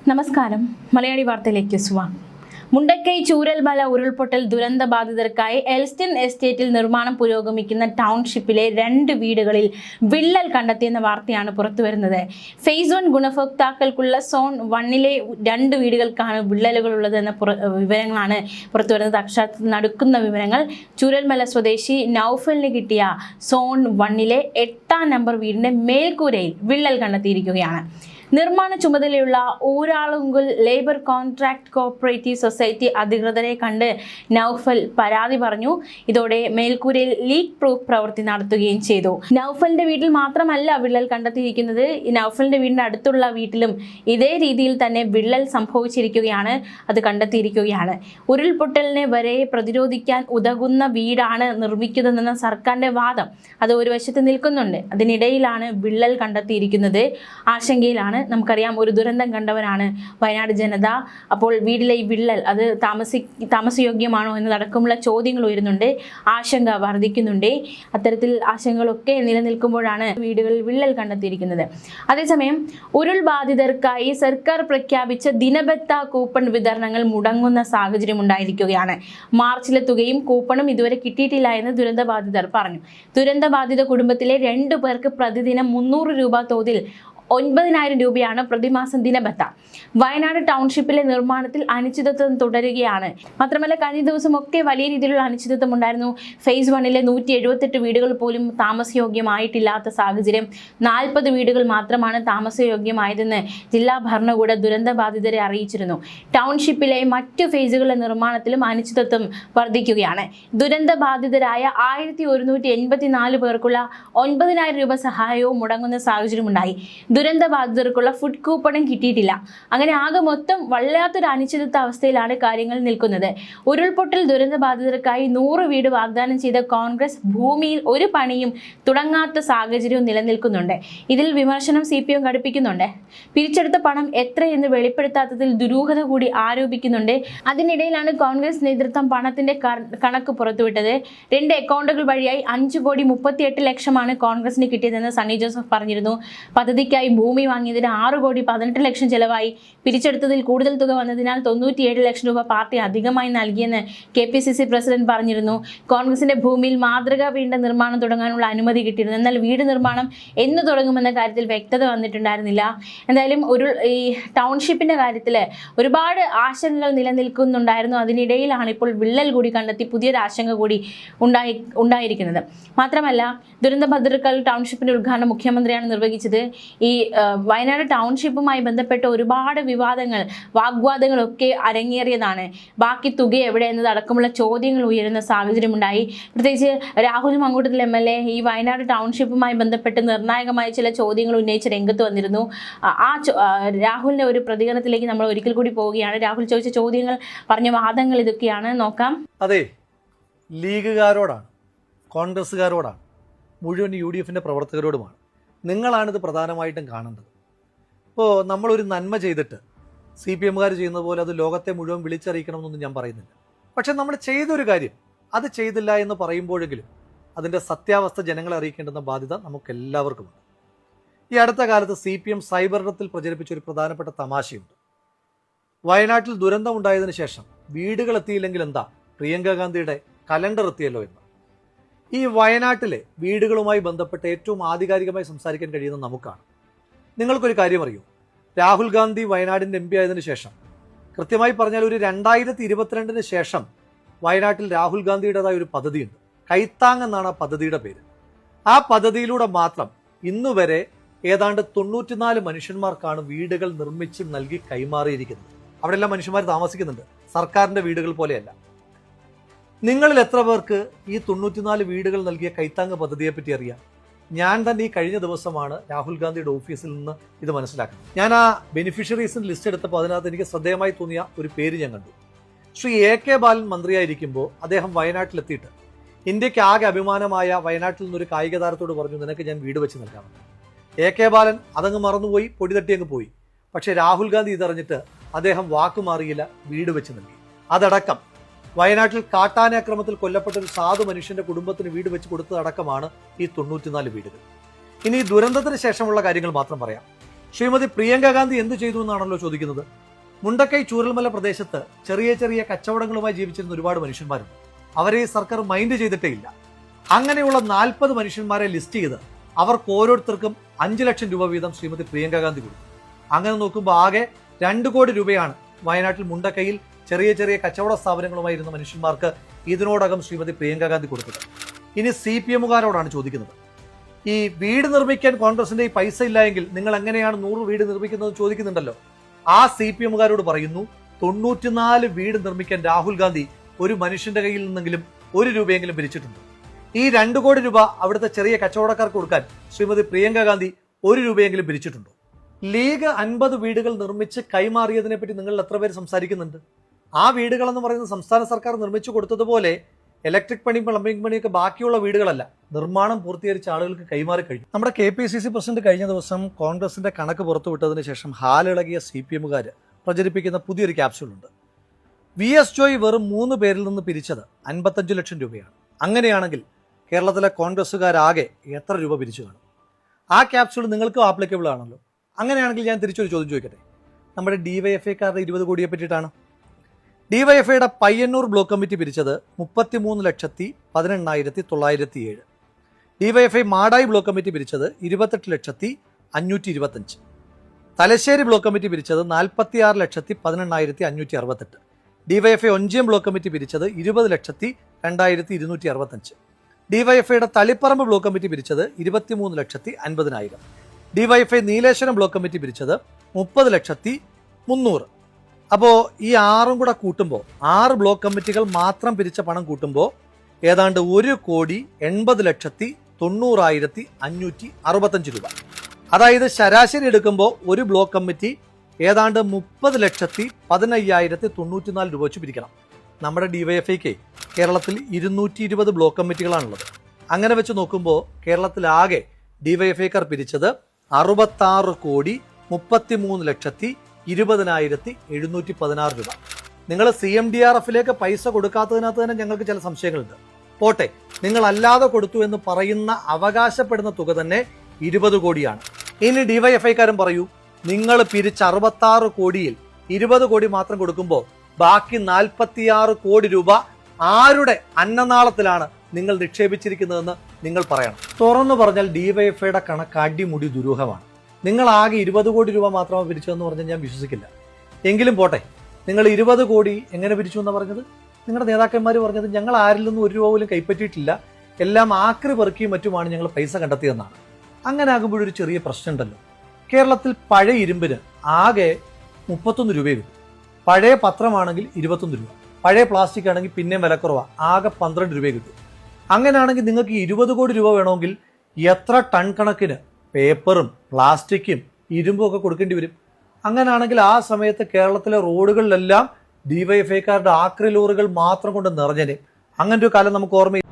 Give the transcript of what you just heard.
നമസ്കാരം. മലയാളി വാർത്തയിലേക്ക് സ്വാഗതം. മുണ്ടക്കൈ ചൂരൽമല ഉരുൾപൊട്ടൽ ദുരന്ത ബാധിതർക്കായി എൽസ്റ്റിൻ എസ്റ്റേറ്റിൽ നിർമ്മാണം പുരോഗമിക്കുന്ന ടൗൺഷിപ്പിലെ 2 വീടുകളിൽ വിള്ളൽ കണ്ടെത്തിയെന്ന വാർത്തയാണ് പുറത്തുവരുന്നത്. ഫേസ് 1 ഗുണഭോക്താക്കൾക്കുള്ള സോൺ 1-ലെ 2 വീടുകൾക്കാണ് വിള്ളലുകൾ ഉള്ളതെന്ന വിവരങ്ങളാണ് പുറത്തുവരുന്നത്. അക്ഷരാർത്ഥത്തിൽ നടുക്കുന്ന വിവരങ്ങൾ. ചൂരൽമല സ്വദേശി നൌഫലിന് കിട്ടിയ സോൺ 1-ലെ 8-ാം നമ്പർ വീടിന്റെ മേൽക്കൂരയിൽ വിള്ളൽ കണ്ടെത്തിയിരിക്കുകയാണ്. നിർമ്മാണ ചുമതലയുള്ള Uralungal labour contract cooperative society അധികൃതരെ കണ്ട് നൌഫൽ പരാതി പറഞ്ഞു. ഇതോടെ മേൽക്കൂരയിൽ ലീക്ക് പ്രൂഫ് പ്രവൃത്തി നടത്തുകയും ചെയ്തു. നൌഫലിന്റെ വീട്ടിൽ മാത്രമല്ല വിള്ളൽ കണ്ടെത്തിയിരിക്കുന്നത്. നൌഫലിന്റെ വീടിന്റെ അടുത്തുള്ള വീട്ടിലും ഇതേ രീതിയിൽ തന്നെ വിള്ളൽ സംഭവിച്ചിരിക്കുകയാണ്. അത് കണ്ടെത്തിയിരിക്കുകയാണ്. ഉരുൾപൊട്ടലിനെ വരെ പ്രതിരോധിക്കാൻ ഉതകുന്ന വീടാണ് നിർമ്മിക്കുന്നതെന്ന സർക്കാരിന്റെ വാദം അത് ഒരു വശത്ത് നിൽക്കുന്നുണ്ട്. അതിനിടയിലാണ് വിള്ളൽ കണ്ടെത്തിയിരിക്കുന്നത്. ആശങ്കയിലാണ്. നമുക്കറിയാം, ഒരു ദുരന്തം കണ്ടവരാണ് വയനാട് ജനത. അപ്പോൾ വീട്ടിലെ ഈ വിള്ളൽ അത് താമസയോഗ്യമാണോ എന്നതടക്കമുള്ള ചോദ്യങ്ങൾ ഉയരുന്നുണ്ട്. ആശങ്ക വർദ്ധിക്കുന്നുണ്ട്. അത്തരത്തിൽ ആശങ്കകളൊക്കെ നിലനിൽക്കുമ്പോഴാണ് വീടുകളിൽ വിള്ളൽ കണ്ടെത്തിയിരിക്കുന്നത്. അതേസമയം ഉരുൾ ബാധിതർക്കായി സർക്കാർ പ്രഖ്യാപിച്ച ദിനബത്ത കൂപ്പൺ വിതരണങ്ങൾ മുടങ്ങുന്ന സാഹചര്യം ഉണ്ടായിരിക്കുകയാണ്. മാർച്ചിലെ തുകയും കൂപ്പണും ഇതുവരെ കിട്ടിയിട്ടില്ല എന്ന് ദുരന്തബാധിതർ പറഞ്ഞു. ദുരന്തബാധിത കുടുംബത്തിലെ 2 പേർക്ക് പ്രതിദിനം 300 രൂപ തോതിൽ 9,000 രൂപയാണ് പ്രതിമാസം ദിനബത്ത. വയനാട് ടൗൺഷിപ്പിലെ നിർമ്മാണത്തിൽ അനിശ്ചിതത്വം തുടരുകയാണ്. മാത്രമല്ല, കഴിഞ്ഞ ദിവസമൊക്കെ വലിയ രീതിയിലുള്ള അനിശ്ചിതത്വം ഉണ്ടായിരുന്നു. ഫേസ് 1-ലെ 178 വീടുകൾ പോലും താമസയോഗ്യമായിട്ടില്ലാത്ത സാഹചര്യം. 40 വീടുകൾ മാത്രമാണ് താമസയോഗ്യമായതെന്ന് ജില്ലാ ഭരണകൂട ദുരന്ത ബാധിതരെ അറിയിച്ചിരുന്നു. ടൗൺഷിപ്പിലെ മറ്റു ഫേസുകളുടെ നിർമ്മാണത്തിലും അനിശ്ചിതത്വം വർദ്ധിക്കുകയാണ്. ദുരന്ത ബാധിതരായ 1184 പേർക്കുള്ള 9,000 രൂപ സഹായവും മുടങ്ങുന്ന സാഹചര്യമുണ്ടായി. ദുരന്ത ബാധിതർക്കുള്ള ഫുഡ് കൂപ്പണും കിട്ടിയിട്ടില്ല. അങ്ങനെ ആകെ മൊത്തം വല്ലാത്തൊരു അനിശ്ചിതത്വ അവസ്ഥയിലാണ് കാര്യങ്ങൾ നിൽക്കുന്നത്. ഉരുൾപൊട്ടൽ ദുരന്ത ബാധിതർക്കായി 100 വീട് വാഗ്ദാനം ചെയ്ത കോൺഗ്രസ് ഭൂമിയിൽ ഒരു പണിയും തുടങ്ങാത്ത സാഹചര്യവും നിലനിൽക്കുന്നുണ്ട്. ഇതിൽ വിമർശനം CPM ഘടിപ്പിക്കുന്നുണ്ട്. പിരിച്ചെടുത്ത പണം എത്രയെന്ന് വെളിപ്പെടുത്താത്തതിൽ ദുരൂഹത കൂടി ആരോപിക്കുന്നുണ്ട്. അതിനിടയിലാണ് കോൺഗ്രസ് നേതൃത്വം പണത്തിന്റെ കണക്ക് പുറത്തുവിട്ടത്. 2 അക്കൗണ്ടുകൾ വഴിയായി 5,38,00,000 കോൺഗ്രസിന് കിട്ടിയതെന്ന് സണ്ണി ജോസഫ് പറഞ്ഞിരുന്നു. പദ്ധതിക്കായി ഭൂമി വാങ്ങിയതിന് 6,18,00,000 ചെലവായി. പിരിച്ചെടുത്തതിൽ കൂടുതൽ തുക വന്നതിനാൽ 97 ലക്ഷം രൂപ പാർട്ടി അധികമായി നൽകിയെന്ന് KPCC പ്രസിഡന്റ് പറഞ്ഞിരുന്നു. കോൺഗ്രസിന്റെ ഭൂമിയിൽ മാതൃകാ വീടിന്റെ നിർമ്മാണം തുടങ്ങാനുള്ള അനുമതി കിട്ടിയിരുന്നു. എന്നാൽ വീട് നിർമ്മാണം എന്ന് തുടങ്ങുമെന്ന കാര്യത്തിൽ വ്യക്തത വന്നിട്ടുണ്ടായിരുന്നില്ല. എന്തായാലും ഈ ടൗൺഷിപ്പിന്റെ കാര്യത്തിൽ ഒരുപാട് ആശങ്കകൾ നിലനിൽക്കുന്നുണ്ടായിരുന്നു. അതിനിടയിലാണ് ഇപ്പോൾ വിള്ളൽ കൂടി കണ്ടെത്തി പുതിയൊരു ആശങ്ക കൂടി ഉണ്ടായിരിക്കുന്നത്. മാത്രമല്ല, ദുരന്തബാധിതർക്കായി ടൗൺഷിപ്പിന്റെ ഉദ്ഘാടനം മുഖ്യമന്ത്രിയാണ് നിർവഹിച്ചത്. ഈ വയനാട് ടൗൺഷിപ്പുമായി ബന്ധപ്പെട്ട ഒരുപാട് വാഗ്വാദങ്ങളൊക്കെ അരങ്ങേറിയതാണ്. ബാക്കി തുക എവിടെ എന്നതടക്കമുള്ള ചോദ്യങ്ങൾ ഉയരുന്ന സാഹചര്യമുണ്ടായി. പ്രത്യേകിച്ച് രാഹുൽ മങ്കൂട്ടത്തിൽ MLA ഈ വയനാട് ടൗൺഷിപ്പുമായി ബന്ധപ്പെട്ട് നിർണായകമായ ചില ചോദ്യങ്ങൾ ഉന്നയിച്ച് രംഗത്ത് വന്നിരുന്നു. രാഹുലിന്റെ ഒരു പ്രതികരണത്തിലേക്ക് നമ്മൾ ഒരിക്കൽ കൂടി പോവുകയാണ്. രാഹുൽ ചോദിച്ച ചോദ്യങ്ങൾ, പറഞ്ഞ വാദങ്ങൾ ഇതൊക്കെയാണ്. നോക്കാം. അതെ, ലീഗുകാരോടാണ്, കോൺഗ്രസ്സുകാരോടാണ്, മുഴുവൻ UDFന്റെ പ്രവർത്തകരോടുമാണ്. നിങ്ങളാണിത് പ്രധാനമായിട്ടും കാണേണ്ടത്. ഇപ്പോൾ നമ്മളൊരു നന്മ ചെയ്തിട്ട് CPMകാർ ചെയ്യുന്നത് പോലെ അത് ലോകത്തെ മുഴുവൻ വിളിച്ചറിയിക്കണമെന്നൊന്നും ഞാൻ പറയുന്നില്ല. പക്ഷെ നമ്മൾ ചെയ്തൊരു കാര്യം അത് ചെയ്തില്ല എന്ന് പറയുമ്പോഴെങ്കിലും അതിൻ്റെ സത്യാവസ്ഥ ജനങ്ങളെ അറിയിക്കേണ്ടുന്ന ബാധ്യത നമുക്കെല്ലാവർക്കുമുണ്ട്. ഈ അടുത്ത കാലത്ത് CPM സൈബറിടത്തിൽ പ്രചരിപ്പിച്ച ഒരു പ്രധാനപ്പെട്ട തമാശയുണ്ട്. വയനാട്ടിൽ ദുരന്തമുണ്ടായതിനു ശേഷം വീടുകൾ എത്തിയില്ലെങ്കിൽ എന്താ, പ്രിയങ്ക ഗാന്ധിയുടെ കലണ്ടർ എത്തിയല്ലോ എന്ന്. ഈ വയനാട്ടിലെ വീടുകളുമായി ബന്ധപ്പെട്ട് ഏറ്റവും ആധികാരികമായി സംസാരിക്കാൻ കഴിയുന്ന നമുക്കാണ്. നിങ്ങൾക്കൊരു കാര്യം അറിയൂ, രാഹുൽ ഗാന്ധി വയനാടിൻ്റെ MP ആയതിനു ശേഷം, കൃത്യമായി പറഞ്ഞാൽ ഒരു 2022 ശേഷം വയനാട്ടിൽ രാഹുൽ ഗാന്ധിയുടേതായ ഒരു പദ്ധതിയുണ്ട്. കൈത്താങ് എന്നാണ് ആ പദ്ധതിയുടെ പേര്. ആ പദ്ധതിയിലൂടെ മാത്രം ഇന്നുവരെ ഏതാണ്ട് 94 മനുഷ്യന്മാർക്കാണ് വീടുകൾ നിർമ്മിച്ച് നൽകി കൈമാറിയിരിക്കുന്നത്. അവിടെല്ലാം മനുഷ്യന്മാർ താമസിക്കുന്നുണ്ട്, സർക്കാരിൻ്റെ വീടുകൾ പോലെയല്ല. നിങ്ങളിൽ എത്ര പേർക്ക് ഈ 94 വീടുകൾ നൽകിയ കൈത്താങ് പദ്ധതിയെപ്പറ്റി അറിയാം? ഞാൻ തന്നെ ഈ കഴിഞ്ഞ ദിവസമാണ് രാഹുൽ ഗാന്ധിയുടെ ഓഫീസിൽ നിന്ന് ഇത് മനസ്സിലാക്കുന്നത്. ഞാൻ ആ ബെനിഫിഷ്യറീസിന് ലിസ്റ്റ് എടുത്തപ്പോൾ അതിനകത്ത് എനിക്ക് ശ്രദ്ധേയമായി തോന്നിയ ഒരു പേര് ഞാൻ കണ്ടു. ശ്രീ AK ബാലൻ മന്ത്രിയായിരിക്കുമ്പോൾ അദ്ദേഹം വയനാട്ടിലെത്തിയിട്ട് ഇന്ത്യക്ക് ആകെ അഭിമാനമായ വയനാട്ടിൽ നിന്നൊരു കായിക താരത്തോട് പറഞ്ഞു, നിനക്ക് ഞാൻ വീട് വെച്ച് നൽകാമെന്ന്. AK ബാലൻ അതങ്ങ് മറന്നുപോയി, പൊടി തട്ടി അങ്ങ് പോയി. പക്ഷേ രാഹുൽ ഗാന്ധി ഇതറിഞ്ഞിട്ട് അദ്ദേഹം വാക്കുമാറിയില്ല, വീട് വെച്ച് നൽകി. അതടക്കം വയനാട്ടിൽ കാട്ടാനാക്രമത്തിൽ കൊല്ലപ്പെട്ട ഒരു സാധു മനുഷ്യന്റെ കുടുംബത്തിന് വീട് വെച്ച് കൊടുത്തതടക്കമാണ് ഈ 94 വീടുകൾ. ഇനി ദുരന്തത്തിന് ശേഷമുള്ള കാര്യങ്ങൾ മാത്രം പറയാം. ശ്രീമതി പ്രിയങ്ക ഗാന്ധി എന്ത് ചെയ്തു എന്നാണല്ലോ ചോദിക്കുന്നത്. മുണ്ടക്കൈ ചൂരൽമല പ്രദേശത്ത് ചെറിയ ചെറിയ കച്ചവടങ്ങളുമായി ജീവിച്ചിരുന്ന ഒരുപാട് മനുഷ്യന്മാരുണ്ട്. അവരെ ഈ സർക്കാർ മൈൻഡ് ചെയ്തിട്ടേ ഇല്ല. അങ്ങനെയുള്ള 40 മനുഷ്യന്മാരെ ലിസ്റ്റ് ചെയ്ത് അവർക്ക് ഓരോരുത്തർക്കും 5 ലക്ഷം രൂപ വീതം ശ്രീമതി പ്രിയങ്ക ഗാന്ധി കൊടുത്തു. അങ്ങനെ നോക്കുമ്പോൾ ആകെ 2 കോടി രൂപയാണ് വയനാട്ടിൽ മുണ്ടക്കൈയിൽ ചെറിയ ചെറിയ കച്ചവട സ്ഥാപനങ്ങളുമായി ഇരുന്ന മനുഷ്യന്മാർക്ക് ഇതിനോടകം ശ്രീമതി പ്രിയങ്ക ഗാന്ധി കൊടുത്തത്. ഇനി CPM-കാരോടാണ് ചോദിക്കുന്നത്. ഈ വീട് നിർമ്മിക്കാൻ കോൺഗ്രസിന്റെ ഈ പൈസ ഇല്ല എങ്കിൽ നിങ്ങൾ എങ്ങനെയാണ് 100 വീട് നിർമ്മിക്കുന്നത് ചോദിക്കുന്നുണ്ടല്ലോ. ആ CPM-കാരോട് പറയുന്നു, 94 വീട് നിർമ്മിക്കാൻ രാഹുൽ ഗാന്ധി ഒരു മനുഷ്യന്റെ കയ്യിൽ നിന്നെങ്കിലും 1 രൂപയെങ്കിലും പിരിച്ചിട്ടുണ്ട്. ഈ 2 കോടി രൂപ അവിടുത്തെ ചെറിയ കച്ചവടക്കാർക്ക് കൊടുക്കാൻ ശ്രീമതി പ്രിയങ്ക ഗാന്ധി 1 രൂപയെങ്കിലും പിരിച്ചിട്ടുണ്ടോ? ലീഗ് 50 വീടുകൾ നിർമ്മിച്ച് കൈമാറിയതിനെ പറ്റി നിങ്ങൾ എത്ര പേര് സംസാരിക്കുന്നുണ്ട്? ആ വീടുകൾ എന്ന് പറയുന്നത് സംസ്ഥാന സർക്കാർ നിർമ്മിച്ചു കൊടുത്തതുപോലെ ഇലക്ട്രിക് പണി, പ്ലംബിംഗ് പണിയൊക്കെ ബാക്കിയുള്ള വീടുകളല്ല, നിർമ്മാണം പൂർത്തീകരിച്ച ആളുകൾക്ക് കൈമാറി കഴിഞ്ഞു. നമ്മുടെ KPCC പ്രസിഡന്റ് കഴിഞ്ഞ ദിവസം കോൺഗ്രസിന്റെ കണക്ക് പുറത്തുവിട്ടതിന് ശേഷം ഹാലിളകിയ CPM-കാര് പ്രചരിപ്പിക്കുന്ന പുതിയൊരു ക്യാപ്സ്യൂളുണ്ട്. VS ജോയ് വെറും 3 പേരിൽ നിന്ന് പിരിച്ചത് 55 ലക്ഷം രൂപയാണ്. അങ്ങനെയാണെങ്കിൽ കേരളത്തിലെ കോൺഗ്രസ്സുകാരാകെ എത്ര രൂപ പിരിച്ചു കാണും? ആ ക്യാപ്സ്യൂൾ നിങ്ങൾക്കും ആപ്ലിക്കബിൾ ആണല്ലോ. അങ്ങനെയാണെങ്കിൽ ഞാൻ തിരിച്ചൊരു ചോദ്യം ചോദിക്കട്ടെ. നമ്മുടെ DYFI-കാരുടെ 20 കോടിയെ പറ്റിയിട്ടാണ്. DYFI-യുടെ പയ്യന്നൂർ ബ്ലോക്ക് കമ്മിറ്റി പിരിച്ചത് 33,18,907. DYFI മാടായി ബ്ലോക്ക് കമ്മിറ്റി പിരിച്ചത് 28,525,000. തലശ്ശേരി ബ്ലോക്ക് കമ്മിറ്റി പിരിച്ചത് 46,18,568. DYFI ഒഞ്ചിയം ബ്ലോക്ക് കമ്മിറ്റി പിരിച്ചത് 20,02,265. DYFI-യുടെ തളിപ്പറമ്പ് ബ്ലോക്ക് കമ്മിറ്റി പിരിച്ചത് 23,50,000. DYFI നീലേശ്വരം ബ്ലോക്ക് കമ്മിറ്റി പിരിച്ചത് 30,300,000. അപ്പോൾ ഈ 6 കൂടെ കൂട്ടുമ്പോൾ 6 ബ്ലോക്ക് കമ്മിറ്റികൾ മാത്രം പിരിച്ച പണം കൂട്ടുമ്പോൾ ഏതാണ്ട് 1,80,90,565 രൂപ. അതായത് ശരാശരി എടുക്കുമ്പോൾ ഒരു ബ്ലോക്ക് കമ്മിറ്റി ഏതാണ്ട് 30,15,094 രൂപ വെച്ച് പിരിക്കണം. നമ്മുടെ DYFI-ക്ക് കേരളത്തിൽ 220 ബ്ലോക്ക് കമ്മിറ്റികളാണുള്ളത്. അങ്ങനെ വെച്ച് നോക്കുമ്പോൾ കേരളത്തിലാകെ DYFI-ക്കാർ പിരിച്ചത് 66,33,20,716 രൂപ. നിങ്ങൾ CMDRF-ലേക്ക് പൈസ കൊടുക്കാത്തതിനകത്ത് തന്നെ ഞങ്ങൾക്ക് ചില സംശയങ്ങളുണ്ട്. പോട്ടെ, നിങ്ങൾ അല്ലാതെ കൊടുത്തു എന്ന് പറയുന്ന അവകാശപ്പെടുന്ന തുക തന്നെ 20 കോടിയാണ്. ഇനി DYFI-കാരൻ പറയൂ, നിങ്ങൾ പിരിച്ച 66 കോടിയിൽ 20 കോടി മാത്രം കൊടുക്കുമ്പോൾ ബാക്കി 46 കോടി രൂപ ആരുടെ അന്നനാളത്തിലാണ് നിങ്ങൾ നിക്ഷേപിച്ചിരിക്കുന്നതെന്ന് നിങ്ങൾ പറയണം. തുറന്നു പറഞ്ഞാൽ DYFI-യുടെ കണക്ക് അടിമുടി ദുരൂഹമാണ്. നിങ്ങൾ ആകെ 20 കോടി രൂപ മാത്രമാണ് പിരിച്ചതെന്ന് പറഞ്ഞാൽ ഞാൻ വിശ്വസിക്കില്ല. എങ്കിലും പോട്ടെ, നിങ്ങൾ 20 കോടി എങ്ങനെ പിരിച്ചു എന്നാണ് പറഞ്ഞത്? നിങ്ങളുടെ നേതാക്കന്മാർ പറഞ്ഞത് ഞങ്ങൾ ആരിൽ നിന്നും 1 രൂപ പോലും കൈപ്പറ്റിയിട്ടില്ല, എല്ലാം ആക്രി പെറുക്കിയും മറ്റുമാണ് ഞങ്ങൾ പൈസ കണ്ടെത്തിയെന്നാണ്. അങ്ങനെ ആകുമ്പോഴൊരു ചെറിയ പ്രശ്നമുണ്ടല്ലോ. കേരളത്തിൽ പഴയ ഇരുമ്പിന് ആകെ 31 രൂപയെ കിട്ടും. പഴയ പത്രമാണെങ്കിൽ 21 രൂപ, പഴയ പ്ലാസ്റ്റിക് ആണെങ്കിൽ പിന്നെയും വിലക്കുറവാണ്, ആകെ 12 രൂപയെ കിട്ടും. അങ്ങനെയാണെങ്കിൽ നിങ്ങൾക്ക് 20 കോടി രൂപ വേണമെങ്കിൽ എത്ര ടൺ കണക്കിന് പേപ്പറും പ്ലാസ്റ്റിക്കും ഇരുമ്പും ഒക്കെ കൊടുക്കേണ്ടി വരും? അങ്ങനെയാണെങ്കിൽ ആ സമയത്ത് കേരളത്തിലെ റോഡുകളിലെല്ലാം DYFI-ക്കാരുടെ ആക്രി ലോറികൾ മാത്രം കൊണ്ട് നിറഞ്ഞേനെ. അങ്ങനൊരു കാലം നമുക്ക് ഓർമ്മയില്ല.